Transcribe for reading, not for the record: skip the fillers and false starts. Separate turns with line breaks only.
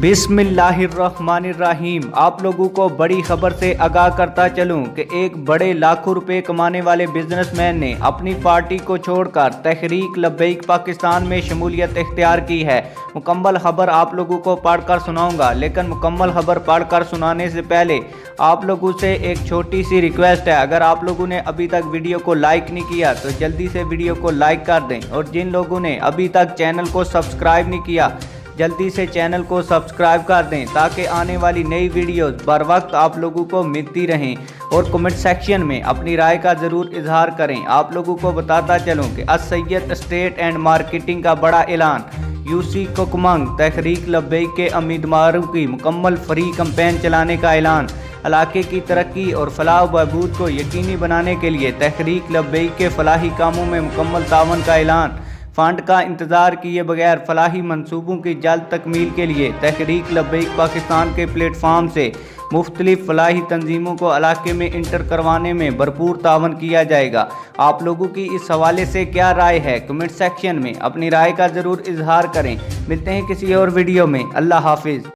बिस्मिल्लाहिर्रहमानिर्रहीम। आप लोगों को बड़ी खबर से आगाह करता चलूं कि एक बड़े लाखों रुपए कमाने वाले बिजनेसमैन ने अपनी पार्टी को छोड़कर तहरीक लब्बैक पाकिस्तान में शमूलियत इख्तियार की है। मुकम्मल खबर आप लोगों को पढ़कर सुनाऊंगा, लेकिन मुकम्मल खबर पढ़कर सुनाने से पहले आप लोगों से एक छोटी सी रिक्वेस्ट है। अगर आप लोगों ने अभी तक वीडियो को लाइक नहीं किया तो जल्दी से वीडियो को लाइक कर दें, और जिन लोगों ने अभी तक चैनल को सब्सक्राइब नहीं किया जल्दी से चैनल को सब्सक्राइब कर दें, ताकि आने वाली नई वीडियोस बर वक्त आप लोगों को मिलती रहें। और कमेंट सेक्शन में अपनी राय का ज़रूर इजहार करें। आप लोगों को बताता चलूं कि असैयद स्टेट एंड मार्केटिंग का बड़ा ऐलान। यूसी कोकमंग तहरीक लब्बैक के उम्मीदवारों की मुकम्मल फ्री कैंपेन चलाने का ऐलान। इलाके की तरक्की और फलाह बहबूद को यकीनी बनाने के लिए तहरीक लब्बैक के फलाही कामों में मुकम्मल तावन का ऐलान। फंड का इंतज़ार किए बगैर फलाही मंसूबों की जल्द तकमील के लिए तहरीक लब्बैक पाकिस्तान के प्लेटफार्म से मुख्तलिफ फलाही तंजीमों को इलाके में इंटर करवाने में भरपूर तावन किया जाएगा। आप लोगों की इस हवाले से क्या राय है? कमेंट सेक्शन में अपनी राय का ज़रूर इजहार करें। मिलते हैं किसी और वीडियो में। अल्लाह हाफिज़।